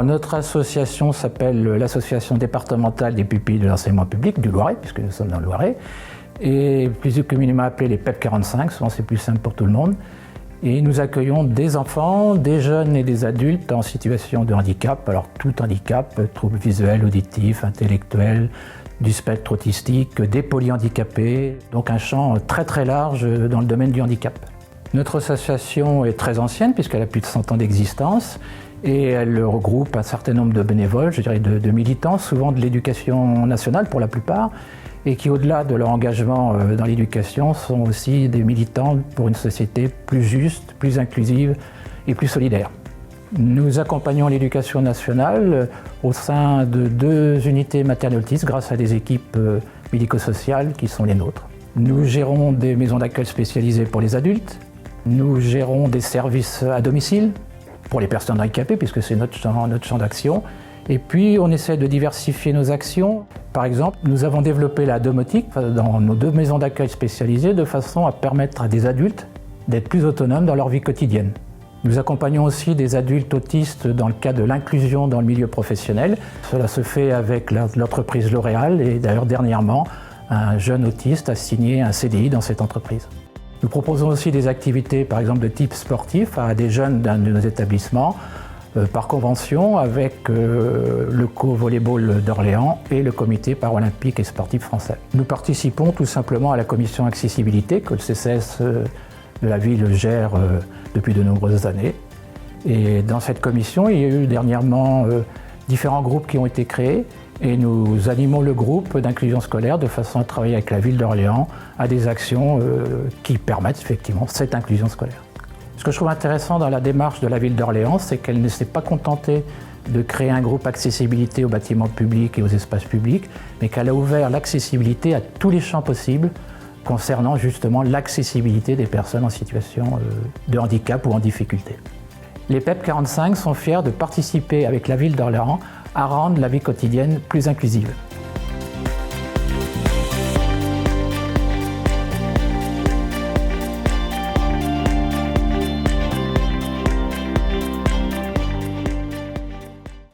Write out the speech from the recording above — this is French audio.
Notre association s'appelle l'Association départementale des pupilles de l'enseignement public du Loiret, puisque nous sommes dans le Loiret, et plus communément appelé les PEP 45, souvent c'est plus simple pour tout le monde. Et nous accueillons des enfants, des jeunes et des adultes en situation de handicap, alors tout handicap, troubles visuels, auditifs, intellectuels, du spectre autistique, des polyhandicapés, donc un champ très très large dans le domaine du handicap. Notre association est très ancienne puisqu'elle a plus de 100 ans d'existence et elle regroupe un certain nombre de bénévoles, je dirais de militants, souvent de l'éducation nationale pour la plupart, et qui au-delà de leur engagement dans l'éducation sont aussi des militants pour une société plus juste, plus inclusive et plus solidaire. Nous accompagnons l'éducation nationale au sein de 2 unités maternelles autistes grâce à des équipes médico-sociales qui sont les nôtres. Nous gérons des maisons d'accueil spécialisées pour les adultes. Nous gérons des services à domicile pour les personnes handicapées puisque c'est notre champ d'action. Et puis on essaie de diversifier nos actions. Par exemple, nous avons développé la domotique dans nos 2 maisons d'accueil spécialisées de façon à permettre à des adultes d'être plus autonomes dans leur vie quotidienne. Nous accompagnons aussi des adultes autistes dans le cadre de l'inclusion dans le milieu professionnel. Cela se fait avec l'entreprise L'Oréal et d'ailleurs dernièrement, un jeune autiste a signé un CDI dans cette entreprise. Nous proposons aussi des activités, par exemple de type sportif, à des jeunes d'un de nos établissements, par convention avec le co-volleyball d'Orléans et le comité paralympique et sportif français. Nous participons tout simplement à la commission accessibilité que le CCS de la ville gère depuis de nombreuses années. Et dans cette commission, il y a eu dernièrement différents groupes qui ont été créés et nous animons le groupe d'inclusion scolaire de façon à travailler avec la ville d'Orléans à des actions qui permettent effectivement cette inclusion scolaire. Ce que je trouve intéressant dans la démarche de la ville d'Orléans, c'est qu'elle ne s'est pas contentée de créer un groupe accessibilité aux bâtiments publics et aux espaces publics, mais qu'elle a ouvert l'accessibilité à tous les champs possibles concernant justement l'accessibilité des personnes en situation de handicap ou en difficulté. Les PEP 45 sont fiers de participer avec la ville d'Orléans à rendre la vie quotidienne plus inclusive.